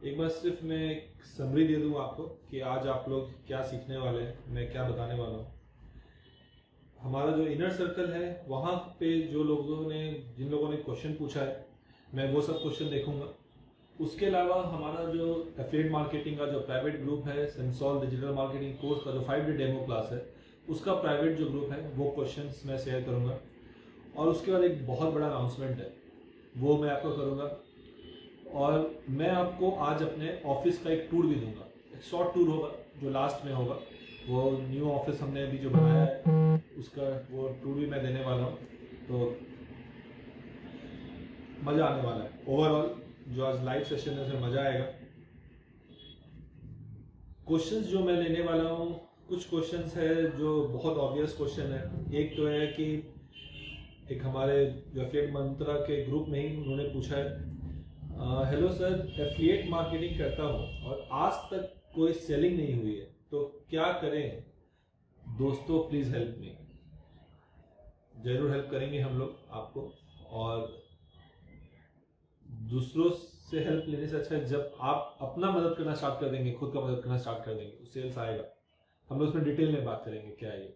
एक बार सिर्फ मैं एक समरी दे दूं आपको कि आज आप लोग क्या सीखने वाले हैं, मैं क्या बताने वाला हूँ। हमारा जो इनर सर्कल है वहाँ पे जिन लोगों ने क्वेश्चन पूछा है, मैं वो सब क्वेश्चन देखूंगा। उसके अलावा हमारा जो एफिलिएट मार्केटिंग का जो प्राइवेट ग्रुप है, सेंसॉल डिजिटल मार्केटिंग कोर्स का जो 5 डे डेमो क्लास है, उसका प्राइवेट जो ग्रुप है वो क्वेश्चंस मैं शेयर करूंगा। और उसके बाद एक बहुत बड़ा अनाउंसमेंट है, वो मैं आपको करूंगा। और मैं आपको आज अपने ऑफिस का एक टूर भी दूंगा, एक शॉर्ट टूर होगा जो लास्ट में होगा। वो न्यू ऑफिस हमने अभी जो बनाया है उसका वो टूर भी मैं देने वाला हूँ, तो मज़ा आने वाला है। ओवरऑल जो आज लाइव सेशन है उसमें मज़ा आएगा। क्वेश्चंस जो मैं लेने वाला हूँ, कुछ क्वेश्चंस है जो बहुत ऑब्वियस क्वेश्चन है। एक तो है कि एक हमारे जो एफिलिएट मंत्रा के ग्रुप में ही उन्होंने पूछा है, हेलो सर, एफिलिएट मार्केटिंग करता हूँ और आज तक कोई सेलिंग नहीं हुई है, तो क्या करें दोस्तों, प्लीज हेल्प मी। जरूर हेल्प करेंगे हम लोग आपको, और दूसरों से हेल्प लेने से अच्छा है जब आप अपना मदद करना स्टार्ट कर देंगे, खुद का मदद करना स्टार्ट कर देंगे, तो सेल्स आएगा। हम लोग उसमें डिटेल में बात करेंगे क्या है ये।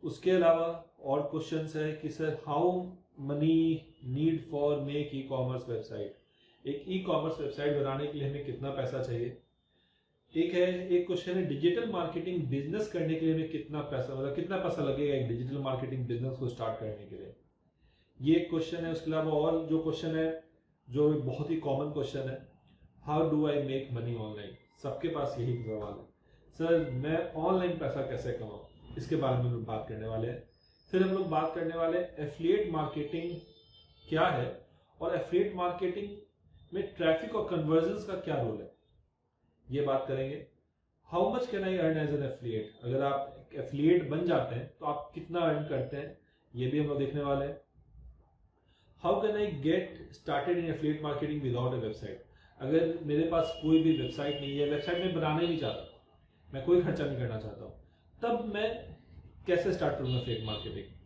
उसके अलावा और क्वेश्चंस है कि sir, how money need for make e-commerce website. एक ई कॉमर्स वेबसाइट बनाने के लिए हमें कितना पैसा चाहिए। एक क्वेश्चन है, डिजिटल मार्केटिंग बिजनेस करने के लिए हमें कितना पैसा, मतलब कितना पैसा लगेगा एक डिजिटल मार्केटिंग बिजनेस को स्टार्ट करने के लिए। ये एक क्वेश्चन है। उसके अलावा और जो क्वेश्चन है जो बहुत ही कॉमन क्वेश्चन है, how do I make money online. सबके पास यही सवाल है, सर मैं ऑनलाइन पैसा कैसे कमाऊं। इसके बारे में हम लोग बात करने वाले हैं। फिर हम लोग बात करने वाले एफिलिएट मार्केटिंग क्या है और एफिलिएट मार्केटिंग में ट्रैफिक और कन्वर्जन्स का क्या रोल है, ये बात करेंगे। How much can I earn as an affiliate, अगर आप एफिलिएट बन जाते हैं तो आप कितना अर्न करते हैं, ये भी हम लोग देखने वाले हैं। How can I get started in affiliate marketing without a website. अगर मेरे पास कोई भी वेबसाइट नहीं है, वेबसाइट में बनाना ही नहीं चाहता, मैं कोई खर्चा नहीं करना चाहता हूँ, तब मैं कैसे स्टार्ट करूंगा affiliate marketing.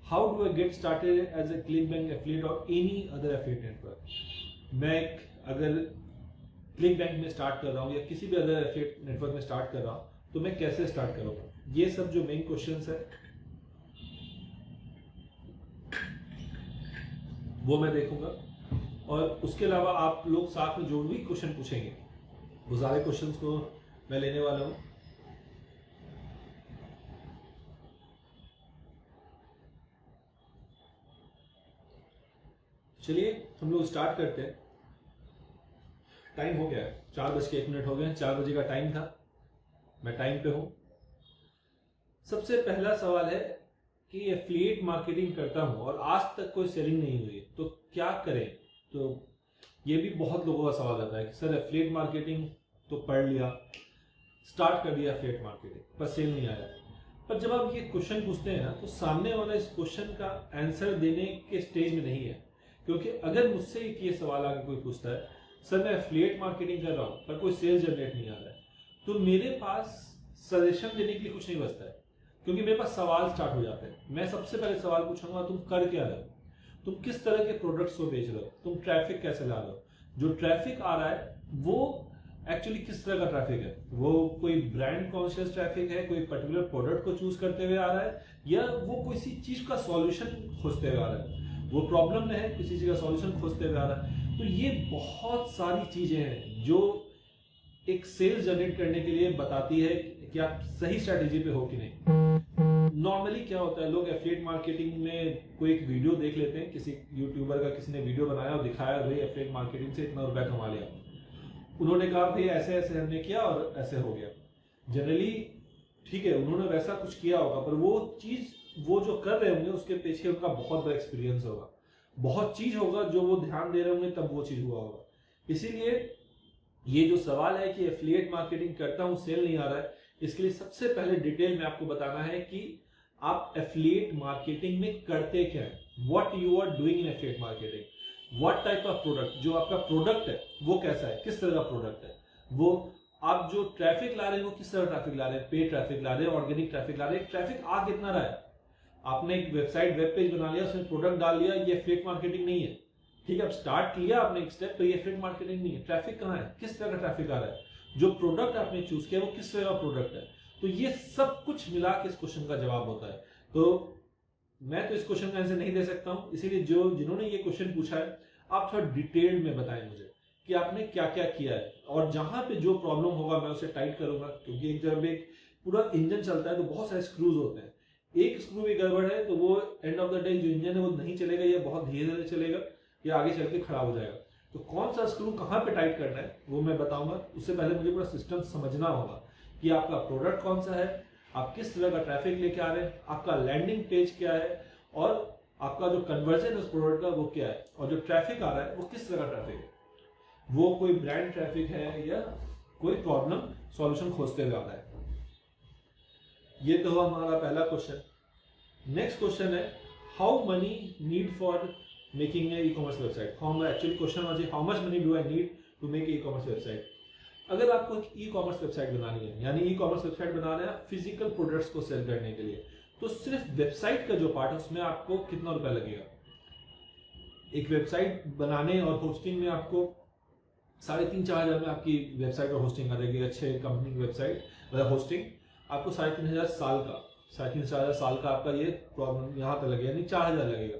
How do I get started as a ClickBank affiliate और एनी अदर एफिलिएट नेटवर्क। मैं अगर क्लिकबैंक में स्टार्ट कर रहा हूँ या किसी भी अदर एफिलिएट नेटवर्क में स्टार्ट कर रहा हूँ, तो मैं कैसे स्टार्ट करूंगा। ये सब जो मेन क्वेश्चंस है वो मैं देखूंगा। और उसके अलावा आप लोग साथ में जो भी क्वेश्चन पूछेंगे वो सारे क्वेश्चंस को मैं लेने वाला हूँ। चलिए हम लोग स्टार्ट करते हैं। टाइम हो गया है, 4:01 हो गए, 4 बजे का टाइम था, मैं टाइम पे हूं। सबसे पहला सवाल है कि एफिलिएट मार्केटिंग करता हूं और आज तक कोई सेलिंग नहीं हुई, तो क्या करें। तो ये भी बहुत लोगों का सवाल आता है कि सर एफिलिएट मार्केटिंग तो पढ़ लिया, स्टार्ट कर दिया एफिलिएट मार्केटिंग, पर सेल नहीं आया। पर जब आप ये क्वेश्चन पूछते हैं ना, तो सामने वाला इस क्वेश्चन का आंसर देने के स्टेज में नहीं है। क्योंकि अगर मुझसे ये सवाल आगे कोई पूछता है, सर मैं एफिलिएट मार्केटिंग कर रहा हूँ पर कोई सेल्स जनरेट नहीं आ रहा है, तो मेरे पास सजेशन देने के लिए कुछ नहीं बचता है, क्योंकि मेरे पास सवाल स्टार्ट हो जाते हैं। मैं सबसे पहले सवाल पूछूंगा, तुम कर क्या रहे हो, तुम किस तरह के प्रोडक्ट्स को बेच रहे हो, तुम ट्रैफिक कैसे ला रहे हो, जो ट्रैफिक आ रहा है वो एक्चुअली किस तरह का ट्रैफिक है, वो कोई ब्रांड कॉन्शियस ट्रैफिक है, कोई पर्टिकुलर प्रोडक्ट को चूज करते हुए आ रहा है, या वो किसी चीज का सॉल्यूशन खोजते हुए आ रहा है, वो प्रॉब्लम में है किसी चीज का सॉल्यूशन खोजते हुए आ रहा है। तो ये बहुत सारी चीजें हैं जो एक सेल्स जनरेट करने के लिए बताती है कि आप सही स्ट्रेटेजी पे हो कि नहीं। नॉर्मली क्या होता है, लोग एफिलिएट मार्केटिंग में कोई एक वीडियो देख लेते हैं, किसी यूट्यूबर का किसी ने वीडियो बनाया और दिखाया भाई एफिलिएट मार्केटिंग से इतना रुपया कमा लिया, उन्होंने कहा भाई ऐसे ऐसे हमने किया और ऐसे हो गया। जनरली ठीक है, उन्होंने वैसा कुछ किया होगा, पर वो चीज वो जो कर रहे होंगे उसके पीछे उनका बहुत बड़ा एक्सपीरियंस होगा, बहुत चीज होगा जो वो ध्यान दे रहे होंगे तब वो चीज हुआ होगा। इसीलिए ये जो सवाल है कि एफिलिएट मार्केटिंग करता हूं सेल नहीं आ रहा है, इसके लिए सबसे पहले डिटेल में आपको बताना है कि आप एफिलिएट मार्केटिंग में करते क्या है, what you are doing in affiliate marketing, what type of product, जो आपका प्रोडक्ट है वो कैसा है, किस तरह का प्रोडक्ट है, वो आप जो ट्रैफिक ला रहे हैं वो किस तरह ट्रैफिक ला रहे हैं, पेड ट्रैफिक ला रहे हैं, ऑर्गेनिक ट्रैफिक ला रहे हैं, ट्रैफिक आ कितना रहा है। आपने एक वेबसाइट वेब पेज बना लिया, उसमें प्रोडक्ट डाल लिया, ये एफिलिएट मार्केटिंग नहीं है। ठीक है, अब स्टार्ट किया आपने एक स्टेप, तो ये एफिलिएट मार्केटिंग नहीं है। ट्रैफिक कहाँ है, किस तरह का ट्रैफिक आ रहा है, जो प्रोडक्ट आपने चूज किया वो किस तरह का प्रोडक्ट है, तो ये सब कुछ मिला के इस क्वेश्चन का जवाब होता है। तो मैं तो इस क्वेश्चन का आंसर नहीं दे सकता हूं, इसीलिए जिन्होंने ये क्वेश्चन पूछा है आप थोड़ा डिटेल में बताएं मुझे कि आपने क्या क्या किया है, और जहां पे जो प्रॉब्लम होगा मैं उसे टाइट करूंगा, क्योंकि जब एक पूरा इंजन चलता है तो बहुत सारे स्क्रूज होते हैं, एक स्क्रू भी गड़बड़ है तो वो एंड ऑफ द डे जो इंजन है वो नहीं चलेगा, या बहुत धीरे धीरे चलेगा, या आगे चल के खराब हो जाएगा। तो कौन सा स्क्रू कहाँ पे टाइट करना है वो मैं बताऊंगा। उससे पहले मुझे पूरा सिस्टम समझना होगा कि आपका प्रोडक्ट कौन सा है, आप किस तरह का ट्रैफिक लेके आ रहे हैं, आपका लैंडिंग पेज क्या है, और आपका जो कन्वर्जन उस प्रोडक्ट का वो क्या है, और जो ट्रैफिक आ रहा है वो किस तरह का ट्रैफिक है, वो कोई ब्रांड ट्रैफिक है या कोई प्रॉब्लम सॉल्यूशन खोजते हुए आता है। ये तो हुआ हमारा पहला क्वेश्चन। नेक्स्ट क्वेश्चन है how money need for making a e-commerce website. Actually question होना चाहिए how much money do I need to make e-commerce website. अगर आपको एक ई कॉमर्स वेबसाइट बनानी है, यानी ई कॉमर्स वेबसाइट बनाना है फिजिकल प्रोडक्ट्स को सेल करने के लिए, तो सिर्फ वेबसाइट का जो पार्ट है उसमें आपको कितना रुपया लगेगा। एक वेबसाइट बनाने और होस्टिंग में आपको 3,500-4 हज़ार में आपकी वेबसाइट और होस्टिंग आ जाएगी। अच्छे कंपनी की वेबसाइट मतलब होस्टिंग आपको 3,500 साल का 3,500 साल का आपका ये प्रॉब्लम यहाँ पे लगेगा, यानी 4,000 लगेगा।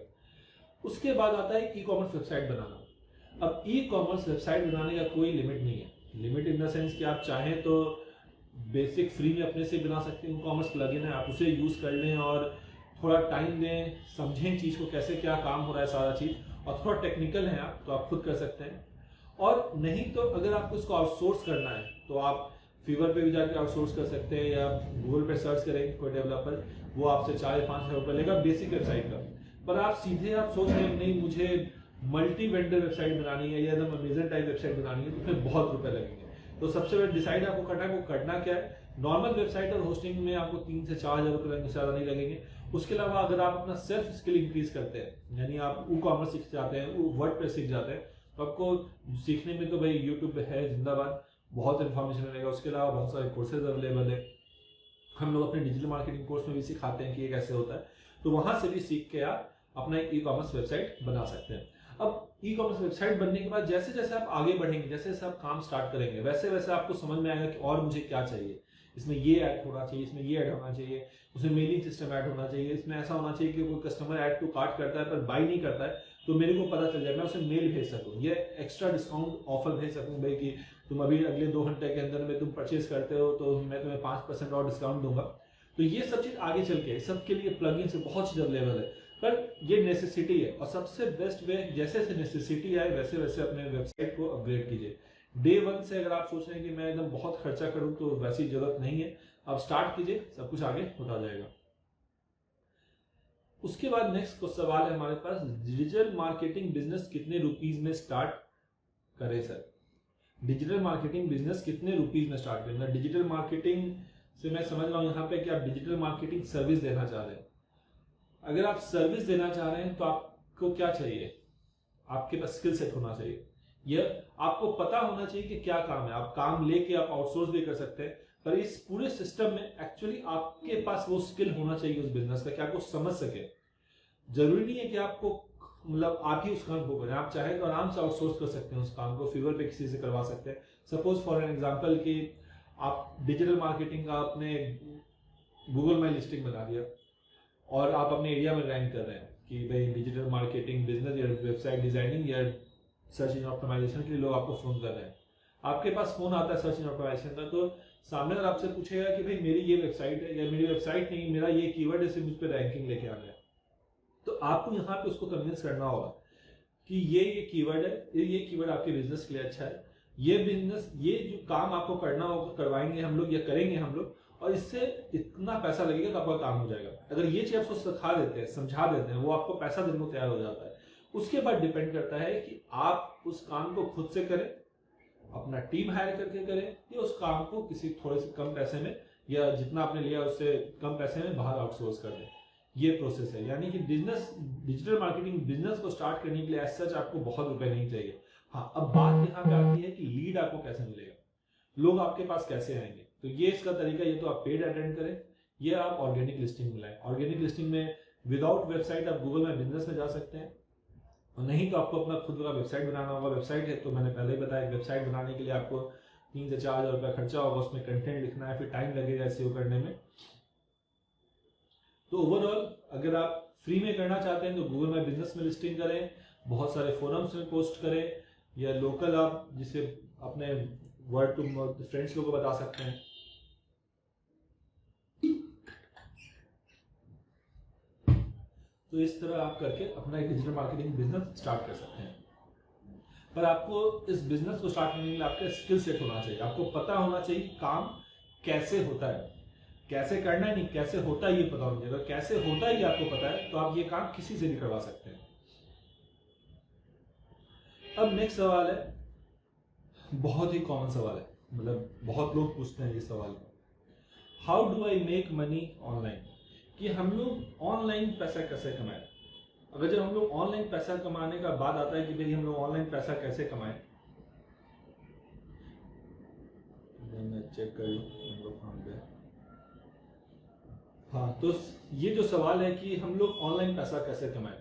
उसके बाद आता है ई कॉमर्स वेबसाइट बनाना। अब ई कॉमर्स वेबसाइट बनाने का कोई लिमिट नहीं है, लिमिट इन द सेंस कि आप चाहें तो बेसिक फ्री में अपने से बना सकते हैं। ई कॉमर्स प्लगइन है, आप उसे यूज कर लें और थोड़ा टाइम दें, समझें चीज को कैसे क्या काम हो रहा है सारा चीज, और थोड़ा टेक्निकल है आप तो आप खुद कर सकते हैं। और नहीं तो अगर आपको इसको आउटसोर्स करना है तो आप फीवर पे भी जाकर आउटसोर्स कर सकते हैं, या गूगल पे सर्च करेंगे कोई डेवलपर, वो आपसे 4 या 5 हज़ार रुपये लेगा बेसिक वेबसाइट का। पर आप सीधे आप सोच रहे हैं नहीं मुझे मल्टी वेंडर वेबसाइट बनानी है या एकदम अमेजन टाइप वेबसाइट बनानी है, तो उसमें बहुत रुपए लगेंगे। तो सबसे पहले डिसाइड आपको करना है वो करना क्या है। नॉर्मल वेबसाइट और होस्टिंग में आपको 3 से 4 हज़ार रुपये लगेंगे, ज़्यादा नहीं लगेंगे। उसके अलावा अगर आप अपना सेल्फ स्किल इंक्रीज करते हैं, यानी आप ई कॉमर्स सीख जाते हैं, वर्डप्रेस सीख जाते हैं, तो आपको सीखने में तो भाई यूट्यूब है जिंदाबाद, बहुत इन्फॉर्मेशन मिलेगा। उसके अलावा बहुत सारे कोर्सेज अवेलेबल है, हम लोग अपने डिजिटल मार्केटिंग कोर्स में भी सिखाते हैं कि ये कैसे होता है, तो वहां से भी सीख के आप अपना एक ई कॉमर्स वेबसाइट बना सकते हैं। अब ई कॉमर्स वेबसाइट बनने के बाद जैसे जैसे आप आगे बढ़ेंगे, जैसे जैसे आप काम स्टार्ट करेंगे, वैसे वैसे आपको समझ में आएगा कि और मुझे क्या चाहिए, इसमें ये ऐड होना चाहिए, इसमें ये ऐड होना चाहिए, उसमें मेलिंग सिस्टम ऐड होना चाहिए, इसमें ऐसा होना चाहिए कि कोई कस्टमर ऐड टू कार्ट करता है पर बाई नहीं करता है तो मेरे को पता चल जाए, मैं उसे मेल भेज सकूँ, ये एक्स्ट्रा डिस्काउंट ऑफर भेज सकूँ भाई कि तुम अभी अगले 2 घंटे के अंदर में तुम परचेज करते हो तो मैं तुम्हें 5% और डिस्काउंट दूंगा। तो ये सब चीज आगे चल के सबके लिए प्लगइन से बहुत चीज अवेलेबल है, पर ये नेसेसिटी है। और सबसे बेस्ट वे जैसे जैसे नेसेसिटी आए वैसे वैसे अपने वेबसाइट को अपग्रेड कीजिए। डे 1 से अगर आप सोच रहे हैं कि मैं एकदम बहुत खर्चा करूं तो वैसी जरूरत नहीं है, आप स्टार्ट कीजिए, सब कुछ आगे होता जाएगा। उसके बाद नेक्स्ट सवाल है हमारे पास, डिजिटल मार्केटिंग बिजनेस कितने रुपीज में स्टार्ट करें सर। डिजिटल मार्केटिंग बिजनेस कितने रुपीज में स्टार्ट करें। डिजिटल मार्केटिंग से मैं समझ रहा हूं यहाँ पे कि आप डिजिटल मार्केटिंग सर्विस देना चाह रहे हैं। अगर आप सर्विस देना चाह रहे हैं तो आपको क्या चाहिए, आपके पास स्किल सेट होना चाहिए, यह आपको पता होना चाहिए कि क्या काम है। आप काम लेके आप आउटसोर्स भी कर सकते हैं, पर इस पूरे सिस्टम में एक्चुअली आपके पास वो स्किल होना चाहिए उस बिजनेस का कि आपको समझ सके। जरूरी नहीं है कि आपको मतलब आप ही उस काम को करें, आप चाहे तो आराम से आउटसोर्स कर सकते हैं उस काम को, फीवर पे किसी से करवा सकते हैं। सपोज फॉर एन एग्जांपल कि आप डिजिटल मार्केटिंग का आपने गूगल माई लिस्टिंग बना दिया और आप अपने एरिया में रैंक कर रहे हैं कि भाई डिजिटल मार्केटिंग बिजनेस या वेबसाइट डिजाइनिंग या सर्च इंजन ऑप्टिमाइजेशन के लिए लोग आपको फोन कर रहे हैं। आपके पास फोन आता है सर्च इंजन ऑप्टिमाइजेशन का, तो सामने अगर आपसे पूछेगा कि भाई मेरी ये वेबसाइट है या मेरी वेबसाइट नहीं मेरा ये कीवर्ड है, मुझ पर रैंकिंग लेके आना है, तो आपको यहाँ पे उसको कन्विंस करना होगा कि ये कीवर्ड है, ये कीवर्ड आपके बिजनेस के लिए अच्छा है, ये बिजनेस ये जो काम आपको करना होगा करवाएंगे हम लोग या करेंगे हम लोग, और इससे इतना पैसा लगेगा तो आपका काम हो जाएगा। अगर ये चीज आपको सिखा देते हैं, समझा देते हैं, वो आपको पैसा देने को तैयार हो जाता है। उसके बाद डिपेंड करता है कि आप उस काम को खुद से करें, अपना टीम हायर करके करें, या उस काम को किसी थोड़े से कम पैसे में या जितना आपने लिया उससे कम पैसे में बाहर आउटसोर्स कर दें। ये प्रोसेस है, यानी कि बिजनेस डिजिटल मार्केटिंग बिजनेस को स्टार्ट करने के लिए एज सच आपको बहुत रुपए नहीं चाहिए। हाँ, अब बात यहाँ पे आती है कि लीड आपको कैसे मिलेगा, लोग आपके पास कैसे आएंगे। तो ये इसका तरीका, ये तो आप पेड अटेंड करें, ये आप ऑर्गेनिक लिस्टिंग मिलाएं। ऑर्गेनिक लिस्टिंग में विदाउट वेबसाइट आप गूगल में बिजनेस में जा सकते हैं और नहीं तो आपको अपना खुद का वेबसाइट बनाना होगा। वेबसाइट है तो मैंने पहले ही बताया, वेबसाइट बनाने के लिए आपको 3 से 4 हज़ार रुपया खर्चा होगा, उसमें कंटेंट लिखना है, फिर टाइम लगेगा एसईओ करने में। तो ओवरऑल अगर आप फ्री में करना चाहते हैं तो गूगल माई बिजनेस में लिस्टिंग करें, बहुत सारे फोरम्स में पोस्ट करें, या लोकल आप जिसे अपने वर्ड टू फ्रेंड्स लोगों को बता सकते हैं। तो इस तरह आप करके अपना एक डिजिटल मार्केटिंग बिजनेस स्टार्ट कर सकते हैं। पर आपको इस बिजनेस को स्टार्ट करने के लिए आपका स्किल सेट होना चाहिए। आपको पता होना चाहिए काम कैसे होता है, कैसे करना है, नहीं कैसे होता है ये पता होना चाहिए। अगर कैसे होता है ये आपको पता है तो आप ये काम किसी से भी करवा सकते हैं। अब नेक्स्ट सवाल है, बहुत ही कॉमन सवाल है, मतलब बहुत लोग पूछते हैं ये सवाल, how do I make money online, कि हम लोग ऑनलाइन पैसा कैसे कमाएं। अगर जब हम लोग ऑनलाइन पैसा कमाने का बात आता है कि भाई हम लोग ऑनलाइन पैसा कैसे कमाएं, मैं चेक कर लूं हम लोग कहां पे। हाँ, तो ये जो सवाल है कि हम लोग ऑनलाइन पैसा कैसे कमाएं,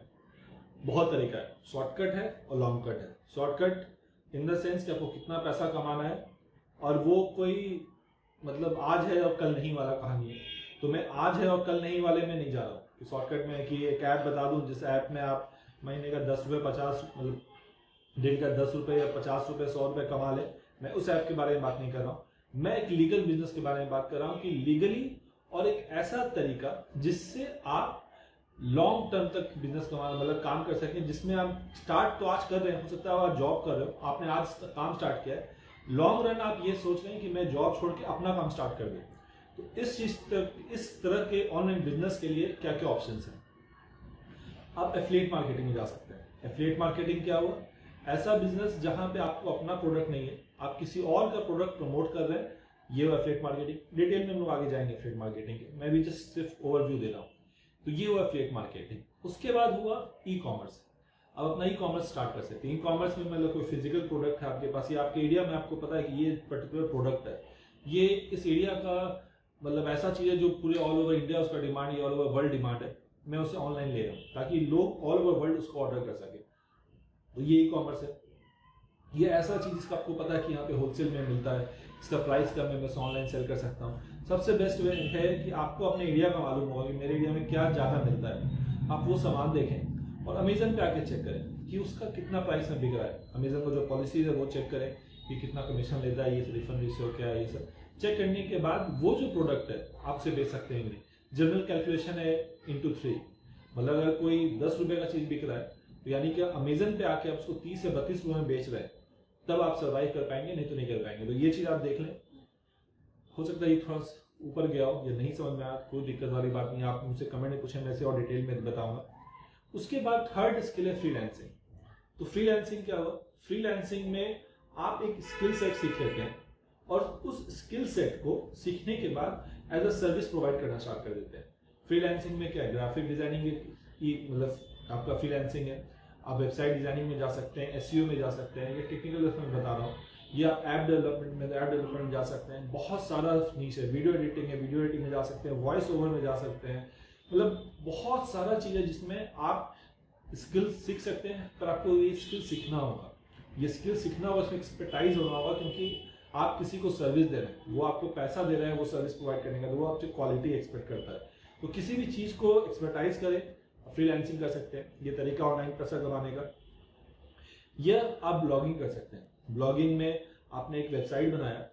बहुत तरीका है, शॉर्टकट है और लॉन्ग कट है। शॉर्टकट इन द सेंस कि आपको कितना पैसा कमाना है, और वो कोई मतलब आज है और कल नहीं वाला कहानी है। तो मैं आज है और कल नहीं वाले में नहीं जा रहा हूँ कि शॉर्टकट में कि एक ऐप बता दूं जिस ऐप में आप महीने का 10 रुपये 50 मतलब दिन का 10 रुपये या 50 रुपये 100 रुपये कमा ले। मैं उस ऐप के बारे में बात नहीं कर रहा हूँ, मैं एक लीगल बिजनेस के बारे में बात कर रहा हूँ कि लीगली और एक ऐसा तरीका जिससे आप लॉन्ग टर्म तक बिजनेस कमाना मतलब काम कर सकें, जिसमें आप स्टार्ट तो आज कर रहे हैं, हो सकता है आप जॉब कर रहे हो, आपने आज काम स्टार्ट किया है, लॉन्ग रन आप ये सोच रहे हैं कि मैं जॉब छोड़ के अपना काम स्टार्ट कर दूं। तो इस तरह के ऑनलाइन बिजनेस के लिए क्या क्या ऑप्शंस हैं। आप एफिलिएट मार्केटिंग में जा सकते हैं। एफिलिएट मार्केटिंग क्या हुआ, ऐसा बिजनेस जहां पे आपको अपना प्रोडक्ट नहीं है, आप किसी और का प्रोडक्ट प्रमोट कर रहे हैं, ये हुआ एफिलिएट मार्केटिंग। डिटेल में हम लोग आगे जाएंगे एफिलिएट मार्केटिंग के, मैं भी जस्ट सिर्फ ओवरव्यू दे रहा हूँ। तो ये हुआ एफिलिएट मार्केटिंग। उसके बाद हुआ ई कॉमर्स। अब अपना ई कॉमर्स स्टार्ट कर सकते हैं। ई कॉमर्स में मतलब कोई फिजिकल प्रोडक्ट है आपके पास, या आपके एरिया में आपको पता है कि ये पर्टिकुलर प्रोडक्ट है, ये इस एरिया का मतलब ऐसा चीज है जो पूरे ऑल ओवर इंडिया उसका डिमांड है, ऑल ओवर वर्ल्ड डिमांड है, मैं उसे ऑनलाइन ले रहा हूँ ताकि लोग ऑल ओवर वर्ल्ड उसको ऑर्डर कर सके। तो ये ई कॉमर्स है। ये ऐसा चीज जिसका आपको पता है कि यहाँ पे होलसेल में मिलता है, इसका प्राइस कम है, मैं उसे ऑनलाइन सेल कर सकता हूँ। सबसे बेस्ट वे है कि आपको अपने एरिया का मालूम होगा कि मेरे एरिया में क्या ज्यादा मिलता है, आप वो सामान देखें और अमेजन पे आके चेक करें कि उसका कितना प्राइस में बिक रहा है। अमेजन का जो पॉलिसीज है वो चेक करें कि कितना कमीशन लेता है, ये रिफंड रेशियो क्या है, ये सब चेक करने के बाद वो जो प्रोडक्ट है आपसे बेच सकते हैं। जनरल कैलकुलेशन है इंटू 3, मतलब अगर कोई 10 रुपए का चीज बिक रहा है तो यानी कि अमेजन पे आके आप उसको 30 से 32 रुपए में बेच रहे हैं, तब आप सर्वाइव कर पाएंगे, नहीं तो नहीं कर पाएंगे। तो ये चीज आप देख लें। हो सकता है ये थोड़ा ऊपर गया हो या नहीं समझ में आया, कोई दिक्कत वाली बात नहीं, आप मुझसे कमेंट में पूछें, मैं इसे और डिटेल में बताऊंगा। उसके बाद थर्ड स्किल है फ्रीलांसिंग। तो फ्रीलांसिंग क्या हुआ, फ्रीलांसिंग में आप एक स्किल सेट सीख लेते हैं और उस स्किल सेट को सीखने के बाद एज अ सर्विस प्रोवाइड करना स्टार्ट कर देते हैं। फ्रीलांसिंग में क्या है, ग्राफिक डिजाइनिंग की मतलब आपका फ्रीलांसिंग है, आप वेबसाइट डिजाइनिंग में जा सकते हैं, एसईओ में जा सकते हैं, ये टेक्निकल मैं बता रहा हूँ, या ऐप डेवलपमेंट में जा सकते हैं। बहुत सारा नीश है, वीडियो एडिटिंग है, वीडियो एडिटिंग में जा सकते हैं, वॉइस ओवर में जा सकते हैं, मतलब बहुत सारा चीज है जिसमें आप स्किल सीख सकते हैं। पर आपको ये स्किल सीखना होगा, ये स्किल सीखना होगा, उसमें एक्सपर्टाइज होना होगा, क्योंकि आप किसी को सर्विस दे रहे हैं, वो आपको पैसा दे रहे हैं वो सर्विस प्रोवाइड करने का, तो वो आपसे क्वालिटी एक्सपेक्ट करता है। तो किसी भी चीज को एक्सपर्टाइज करें, फ्रीलांसिंग कर सकते हैं, ये तरीका ऑनलाइन पैसा कमाने का। या आप ब्लॉगिंग कर सकते हैं। ब्लॉगिंग में आपने एक वेबसाइट बनाया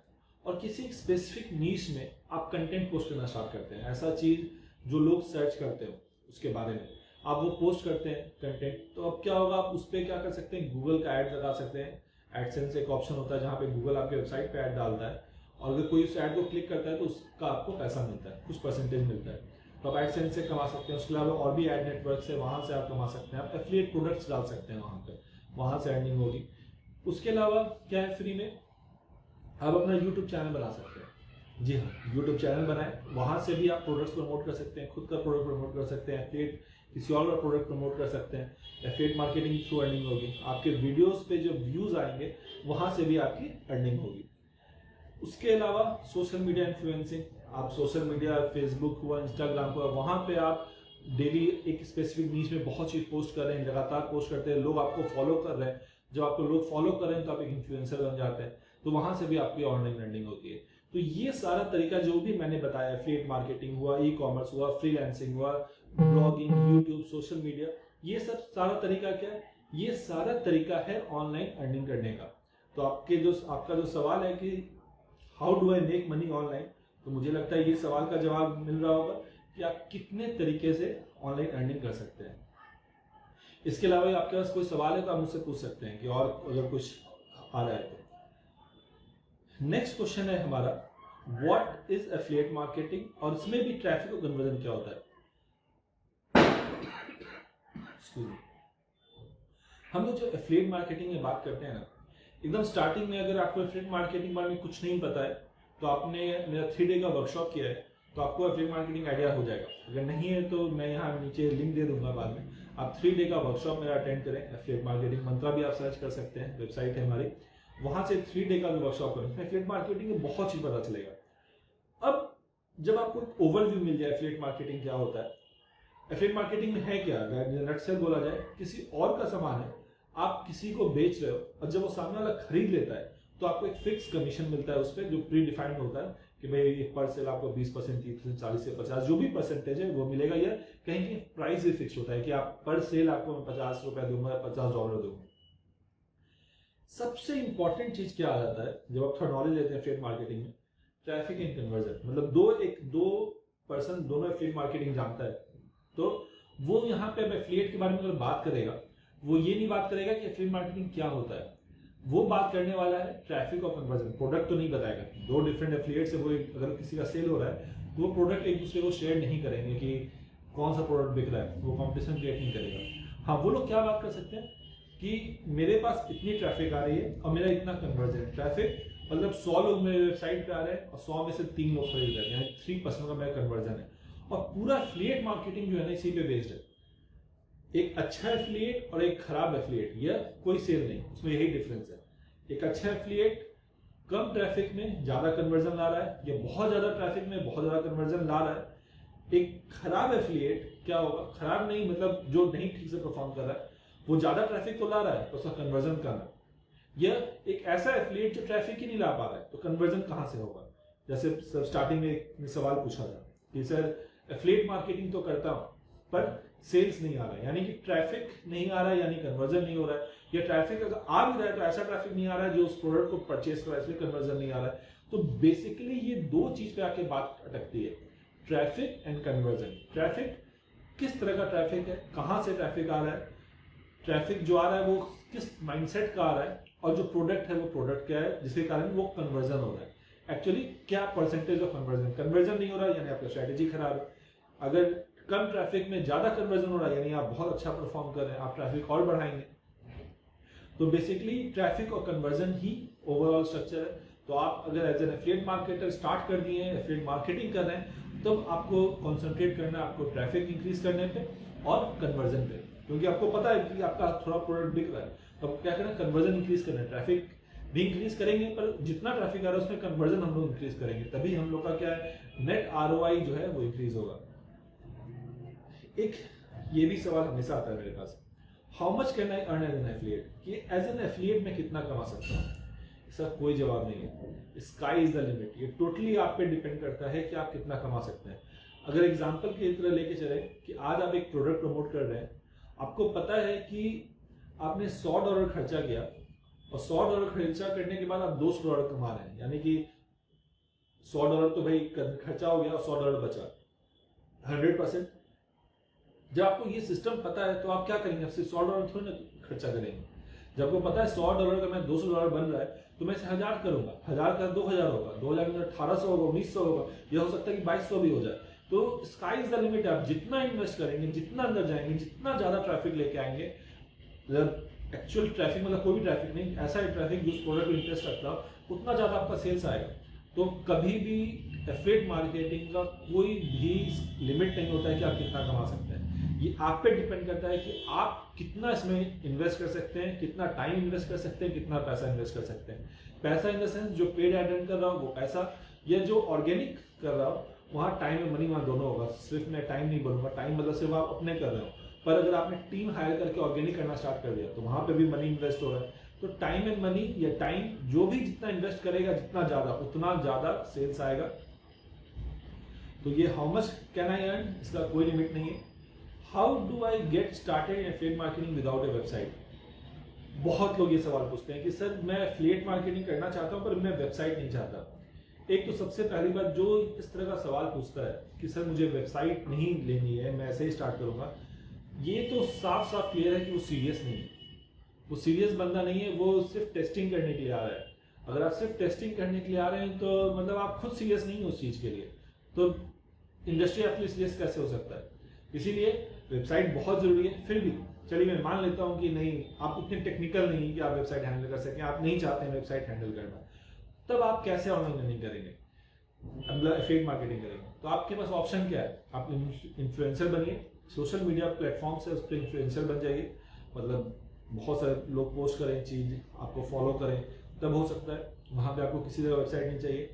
और किसी स्पेसिफिक नीश में आप कंटेंट पोस्ट करना स्टार्ट करते हैं, ऐसा चीज जो लोग सर्च करते हो उसके बारे में आप वो पोस्ट करते हैं कंटेंट। तो अब क्या होगा, आप उस पर क्या कर सकते हैं, गूगल का ऐड लगा सकते हैं। एडसेंस एक ऑप्शन होता है जहाँ पे गूगल आपके वेबसाइट पे ऐड डालता है, और अगर कोई उस ऐड को क्लिक करता है तो उसका आपको पैसा मिलता है, कुछ परसेंटेज मिलता है। तो आप एडसेंस से कमा सकते हैं। उसके अलावा और भी ऐड नेटवर्क से वहां से आप कमा सकते हैं। आप एफिलिएट प्रोडक्ट्स डाल सकते हैं वहां पर, वहां से अर्निंग होगी। उसके अलावा क्या है, फ्री में आप अपना यूट्यूब चैनल बना सकते हैं। जी हाँ, यूट्यूब चैनल बनाएं, वहां से भी आप प्रोडक्ट्स प्रमोट कर सकते हैं, खुद का प्रोडक्ट प्रमोट कर सकते हैं, एफिलिएट किसी और का प्रोडक्ट प्रमोट कर सकते हैं। एफिलिएट मार्केटिंग थ्रू अर्निंग होगी, आपके वीडियोस पे जो व्यूज आएंगे वहां से भी आपकी अर्निंग होगी। उसके अलावा सोशल मीडिया इन्फ्लुएंसिंग, आप सोशल मीडिया फेसबुक हुआ, इंस्टाग्राम हुआ, वहां पे आप डेली एक स्पेसिफिक नीच में बहुत चीज पोस्ट कर रहे हैं, लगातार पोस्ट करते हैं, लोग आपको फॉलो कर रहे हैं। जब आपको लोग फॉलो कर रहे हैं तो आप एक इन्फ्लुएंसर बन जाते हैं, तो वहां से भी आपकी ऑनलाइन अर्निंग होती है। तो ये सारा तरीका जो भी मैंने बताया, एफिलिएट मार्केटिंग हुआ, ई कॉमर्स हुआ, फ्रीलांसिंग हुआ, ब्लॉगिंग, यूट्यूब, सोशल मीडिया, ये सब सारा तरीका क्या है? ये सारा तरीका है ऑनलाइन अर्निंग करने का। तो आपका जो सवाल है कि how do I make money online, तो मुझे लगता है ये सवाल का जवाब मिल रहा होगा कि आप कितने तरीके से ऑनलाइन अर्निंग कर सकते हैं। इसके अलावा आपके पास कोई सवाल है तो आप मुझसे पूछ सकते हैं कि और अगर कुछ आ रहा है तो। नेक्स्ट क्वेश्चन है हमारा, व्हाट इज एफिलिएट मार्केटिंग, और इसमें भी ट्रैफिक और कन्वर्जन क्या होता है। हम लोग जो एफिलिएट मार्केटिंग में बात करते हैं ना, एकदम स्टार्टिंग में अगर आपको एफिलिएट मार्केटिंग बारे में कुछ नहीं पता है तो आपने मेरा 3 डे का वर्कशॉप किया है तो आपको एफिलिएट मार्केटिंग आइडिया हो जाएगा। अगर नहीं है तो मैं यहाँ नीचे लिंक दे दूंगा बाद में, आप 3 डे का वर्कशॉप मेरा अटेंड करें। एफिलिएट मार्केटिंग मंत्रा भी आप सर्च कर सकते हैं, वेबसाइट है हमारी, वहां से 3 डे का भी वर्कशॉप करें, उसमें एफिलिएट मार्केटिंग में बहुत चीज पता चलेगा। अब जब आपको ओवरव्यू मिल जाए एफिलिएट मार्केटिंग क्या होता है, एफिलिएट मार्केटिंग में है क्या, नटसेल बोला जाए, किसी और का सामान है, आप किसी को बेच रहे हो और जब वो सामने वाला खरीद लेता है तो आपको एक फिक्स कमीशन मिलता है उस पर, जो प्री डिफाइंड होता है कि भाई पर सेल आपको 20%, 30%, 40 से 50 जो भी परसेंटेज है वो मिलेगा, या कहीं की प्राइस भी फिक्स होता है कि आप पर सेल आपको मैं $50 दूंगा, $50 दूंगा। सबसे इंपॉर्टेंट चीज क्या आ जाता है जब आप थोड़ा नॉलेज लेते हैं एफिलिएट मार्केटिंग में, ट्रैफिक एंड कन्वर्जन। मतलब दो पर्सन दोनों एफिलिएट मार्केटिंग जानता है तो वो यहाँ पे एफिलिएट के बारे में अगर बात करेगा, वो ये नहीं बात करेगा कि एफिलिएट मार्केटिंग क्या होता है, वो बात करने वाला है ट्रैफिक और कन्वर्जन। प्रोडक्ट तो नहीं बताएगा, 2 डिफरेंट एफिलिएट से वो अगर किसी का सेल हो रहा है तो वो प्रोडक्ट एक दूसरे को शेयर नहीं करेंगे कि कौन सा प्रोडक्ट बिक रहा है, वो कॉम्पिटिशन क्रिएट नहीं करेगा। हाँ, वो लोग क्या बात कर सकते हैं कि मेरे पास इतनी ट्रैफिक आ रही है और मेरा इतना कन्वर्जन। ट्रैफिक मतलब 100 लोग मेरे वेबसाइट पे आ रहे हैं और 100 में से 3 लोग खरीद रहे हैं, यानी 3% का मेरा कन्वर्जन है। और पूरा एफिलिएट मार्केटिंग जो है ना इसी पे बेस्ड है। एक अच्छा एफिलिएट और एक खराब एफिलिएट, यह कोई सेल नहीं, उसमें यही डिफरेंस है। एक अच्छा एफिलिएट कम ट्रैफिक में ज्यादा कन्वर्जन ला रहा है, या बहुत ज्यादा ट्रैफिक में बहुत ज्यादा कन्वर्जन ला रहा है। एक खराब एफिलिएट क्या होगा, खराब नहीं मतलब जो नहीं ठीक से परफॉर्म कर रहा है, वो ज्यादा ट्रैफिक तो ला रहा है तो उसका कन्वर्जन कम है। यह एक ऐसा एफिलिएट जो ट्रैफिक ही नहीं ला पा रहा है तो कन्वर्जन कहां से होगा। जैसे सब स्टार्टिंग में एक सवाल पूछा था कि सर एफिलिएट मार्केटिंग तो करता हूं पर सेल्स नहीं आ रहा है, यानी कि ट्रैफिक नहीं आ रहा है, यानी कन्वर्जन नहीं हो रहा है, या ट्रैफिक अगर आ भी रहा है तो ऐसा ट्रैफिक नहीं आ रहा है जो उस प्रोडक्ट को परचेस कर, इसलिए कन्वर्जन नहीं आ रहा है। तो बेसिकली ये 2 चीज पे आके बात अटकती है, ट्रैफिक एंड कन्वर्जन। ट्रैफिक किस तरह का ट्रैफिक है, कहां से ट्रैफिक आ रहा है, ट्रैफिक जो आ रहा है वो किस माइंडसेट का आ रहा है, और जो प्रोडक्ट है वो प्रोडक्ट क्या है जिसके कारण वो कन्वर्जन हो रहा है। एक्चुअली क्या परसेंटेज ऑफ कन्वर्जन नहीं हो रहा है, यानी आपका स्ट्रेटेजी खराब है। अगर कम ट्रैफिक में ज्यादा कन्वर्जन हो रहा है, यानी आप बहुत अच्छा परफॉर्म कर रहे हैं, आप ट्रैफिक और बढ़ाएंगे। तो बेसिकली ट्रैफिक और कन्वर्जन ही ओवरऑल स्ट्रक्चर है। तो आप अगर as an affiliate marketer start कर दिए हैं, एफिलिएट मार्केटिंग कर रहे हैं, तो आपको कॉन्सेंट्रेट करना है आपको ट्रैफिक इंक्रीज करने पे और कन्वर्जन पे, क्योंकि आपको पता है कि आपका थोड़ा प्रोडक्ट बिक रहा है, तो आपको क्या करना है, कन्वर्जन इंक्रीज करना है। ट्रैफिक भी इंक्रीज करेंगे पर जितना ट्रैफिक आ रहा है उसमें कन्वर्जन हम लोग इंक्रीज करेंगे, तभी हम लोग का क्या है, नेट ROI जो है वो इंक्रीज होगा। एक ये भी सवाल हमेशा आता है मेरे पास, how much can I earn as an affiliate, कि एज एन एफिलिएट में कितना कमा सकता हूँ। इसका कोई जवाब नहीं है, स्काई इज द लिमिट। ये टोटली आप पे डिपेंड करता है कि आप कितना कमा सकते हैं। अगर एग्जांपल की तरह लेके चले कि आज आप एक प्रोडक्ट प्रमोट कर रहे हैं, आपको पता है कि आपने $100 खर्चा किया और $100 खर्चा करने के बाद आप $200 कमा रहे हैं, यानी कि $100 तो भाई खर्चा हो गया और $100 बचा 100%। जब आपको ये सिस्टम पता है तो आप क्या करेंगे, सिर्फ $100 थोड़ी ना खर्चा करेंगे। जब आपको पता है $100 का मैं $200 बन रहा है तो मैं इसे 1000 करूंगा, 1000 का 2000 होगा, 2000 का 1800 होगा, 1900 होगा, यह हो सकता है कि 2200 भी हो जाए। तो स्काई इज द लिमिट। आप जितना इन्वेस्ट करेंगे, जितना अंदर जाएंगे, जितना ज्यादा ट्रैफिक लेके आएंगे, एक्चुअल ट्रैफिक मतलब कोई भी ट्रैफिक नहीं, ऐसा ट्रैफिक जिस प्रोडक्ट में इंटरेस्ट रखता हो, उतना ज्यादा आपका सेल्स आएगा। तो कभी भी एफिलिएट मार्केटिंग का कोई भी लिमिट नहीं होता है कि आप कितना कमा सकते हैं। ये आप पे डिपेंड करता है कि आप कितना इसमें इन्वेस्ट कर सकते हैं, कितना टाइम इन्वेस्ट कर सकते हैं, कितना पैसा इन्वेस्ट कर सकते हैं। पैसा इन द सेंस जो पेड एड रन कर रहा हो वो पैसा, या जो ऑर्गेनिक कर रहा हो वहाँ टाइम और मनी वहाँ दोनों होगा। सिर्फ मैं टाइम नहीं बोलूँगा, टाइम मतलब सिर्फ आप अपने कर रहे हो, पर अगर आपने टीम हायर करके ऑर्गेनिक करना स्टार्ट कर दिया तो वहाँ पे भी मनी इन्वेस्ट हो रहा है। तो टाइम एंड मनी या टाइम जो भी जितना इन्वेस्ट करेगा जितना ज़्यादा उतना ज़्यादा सेल्स आएगा। तो ये how much can I earn, इसका कोई लिमिट नहीं है। How do I get started in affiliate marketing without A website. बहुत लोग ये सवाल पूछते हैं कि सर मैं एफिलिएट मार्केटिंग करना चाहता हूँ पर मैं वेबसाइट नहीं चाहता। एक तो सबसे पहली बात जो इस तरह का सवाल पूछता है कि सर मुझे वेबसाइट नहीं लेनी है, मैं ऐसे ही स्टार्ट करूँगा, ये तो साफ साफ क्लियर है कि वो सीरियस नहीं है। वो सीरियस बंदा नहीं है, वो सिर्फ टेस्टिंग करने के लिए आ रहा है। अगर आप सिर्फ टेस्टिंग करने के लिए आ रहे हैं तो मतलब आप खुद सीरियस नहीं हो उस चीज़ के लिए, तो इंडस्ट्री आपके लिए सीरियस कैसे हो सकता है। इसीलिए वेबसाइट बहुत ज़रूरी है। फिर भी चलिए मैं मान लेता हूँ कि नहीं, आप उतने टेक्निकल नहीं कि आप वेबसाइट हैंडल कर सकें, आप नहीं चाहते हैं वेबसाइट हैंडल करना, तब आप कैसे ऑनलाइन अर्निंग करेंगे, मतलब एफिलिएट मार्केटिंग करेंगे। तो आपके पास ऑप्शन क्या है, आप इन्फ्लुएंसर बनिए, सोशल मीडिया प्लेटफॉर्म से उस पर इन्फ्लुएंसर बन जाइए। मतलब बहुत सारे लोग पोस्ट करें चीज़, आपको फॉलो करें, तब हो सकता है। वहाँ पे आपको किसी तरह वेबसाइट नहीं चाहिए।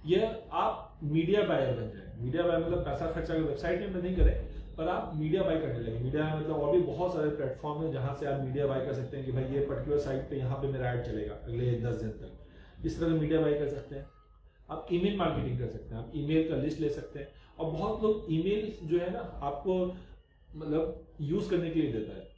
यह आप मीडिया बायर बन जाए। मीडिया बायर मतलब पैसा खर्चा कर वेबसाइट में नहीं करें, पर आप मीडिया बाय करने लगे। मीडिया मतलब और भी बहुत सारे प्लेटफॉर्म है जहाँ से आप मीडिया बाय कर सकते हैं कि भाई ये पर्टिकुलर साइट पे यहाँ पे मेरा ऐड चलेगा अगले 10 दिन तक। इस तरह मीडिया बाय कर सकते हैं। आप ईमेल मार्केटिंग कर सकते हैं, आप ईमेल का लिस्ट ले सकते हैं। और बहुत लोग ईमेल जो है ना आपको मतलब यूज करने के लिए देता है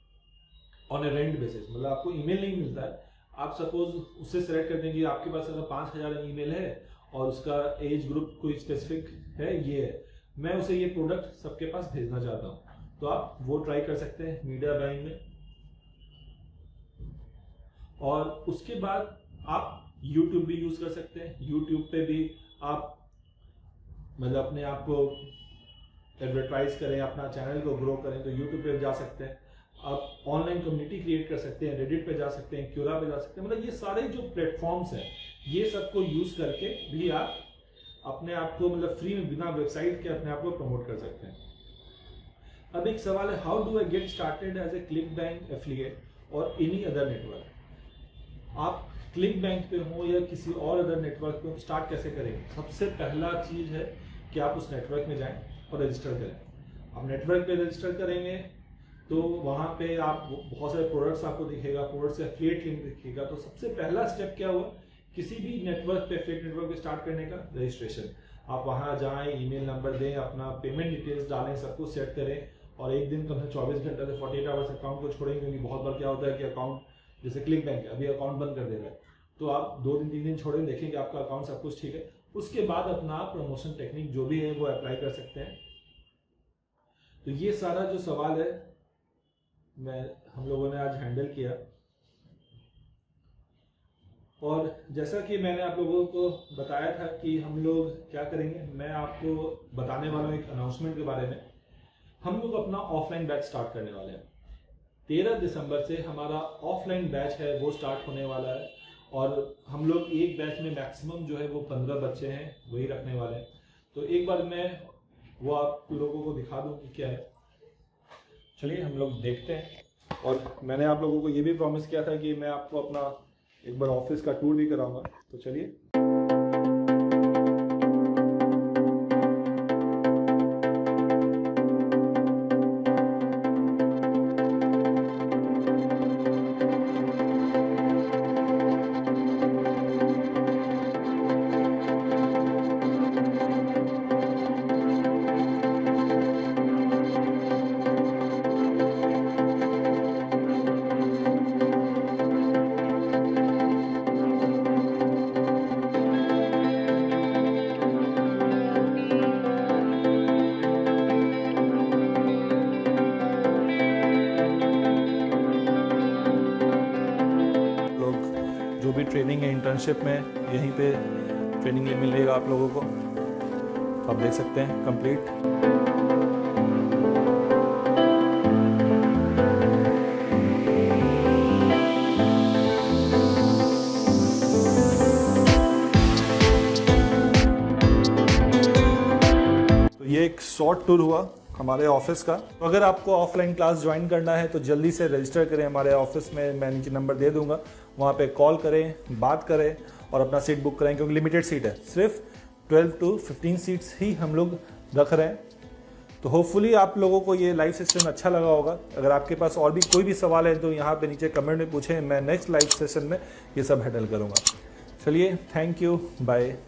ऑन ए रेंट बेसिस, मतलब आपको ईमेल नहीं मिलता है। आप सपोज उससे सेलेक्ट कर देंगे आपके पास अगर 5000 ईमेल है और उसका एज ग्रुप कोई स्पेसिफिक है, ये है, मैं उसे ये प्रोडक्ट सबके पास भेजना चाहता हूँ, तो आप वो ट्राई कर सकते हैं मीडिया बाइंग में। और उसके बाद आप YouTube भी यूज कर सकते हैं। YouTube पे भी आप मतलब अपने आप को एडवर्टाइज करें, अपना चैनल को ग्रो करें, तो YouTube पे जा सकते हैं। आप ऑनलाइन कम्युनिटी क्रिएट कर सकते हैं, रेडिट पे जा सकते हैं, क्यूरा पे जा सकते हैं। मतलब ये सारे जो प्लेटफॉर्म्स हैं ये सबको यूज करके भी आप अपने आप को मतलब फ्री में बिना वेबसाइट के अपने आप को प्रमोट कर सकते हैं। अब एक सवाल है, how do I get started as a ClickBank affiliate और एनी अदर नेटवर्क। आप क्लिक बैंक पे हो या किसी और अदर नेटवर्क पे स्टार्ट कैसे करेंगे। सबसे पहला चीज है कि आप उस नेटवर्क में जाएं और रजिस्टर करें। आप नेटवर्क पे रजिस्टर करेंगे तो वहाँ पे आप बहुत सारे प्रोडक्ट्स आपको दिखेगा, प्रोडक्ट्स से एफिलिएट लिंक दिखेगा। तो सबसे पहला स्टेप क्या हुआ, किसी भी नेटवर्क पे एफिलिएट नेटवर्क पे स्टार्ट करने का रजिस्ट्रेशन। आप वहाँ जाएं, ईमेल नंबर दें, अपना पेमेंट डिटेल्स डालें, सब कुछ सेट करें और एक दिन कम से 24 घंटे से 48 आवर्स अकाउंट को छोड़ेंगे। क्योंकि बहुत बार क्या होता है कि अकाउंट जैसे क्लिक बैंक अभी अकाउंट बंद कर देगा, तो आप 2 दिन 3 दिन छोड़ें, देखेंगे आपका अकाउंट सब कुछ ठीक है। उसके बाद अपना प्रमोशन टेक्निक जो भी है वो अप्लाई कर सकते हैं। तो ये सारा जो सवाल है हम लोगों ने आज हैंडल किया। और जैसा कि मैंने आप लोगों को बताया था कि हम लोग क्या करेंगे, मैं आपको बताने वाला हूँ एक अनाउंसमेंट के बारे में। हम लोग अपना ऑफलाइन बैच स्टार्ट करने वाले हैं। 13 दिसंबर से हमारा ऑफलाइन बैच है वो स्टार्ट होने वाला है। और हम लोग एक बैच में मैक्सिमम जो है वो 15 बच्चे हैं वही रखने वाले हैं। तो एक बार मैं वो आप लोगों को दिखा दूं कि क्या है। चलिए हम लोग देखते हैं। और मैंने आप लोगों को ये भी प्रॉमिस किया था कि मैं आपको अपना एक बार ऑफिस का टूर भी कराऊंगा। तो चलिए जो भी ट्रेनिंग है इंटर्नशिप में यहीं पे ट्रेनिंग मिलेगा आप लोगों को। आप देख सकते हैं कंप्लीट। तो ये एक शॉर्ट टूर हुआ हमारे ऑफिस का। तो अगर आपको ऑफलाइन क्लास ज्वाइन करना है तो जल्दी से रजिस्टर करें हमारे ऑफिस में। मैं नीचे नंबर दे दूंगा, वहाँ पे कॉल करें, बात करें और अपना सीट बुक करें, क्योंकि लिमिटेड सीट है। सिर्फ 12 to 15 सीट्स ही हम लोग रख रहे हैं। तो होपफुली आप लोगों को ये लाइव सेशन अच्छा लगा होगा। अगर आपके पास और भी कोई भी सवाल है तो यहाँ पे नीचे कमेंट में पूछें, मैं नेक्स्ट लाइव सेशन में ये सब हैंडल करूँगा। चलिए, थैंक यू, बाय।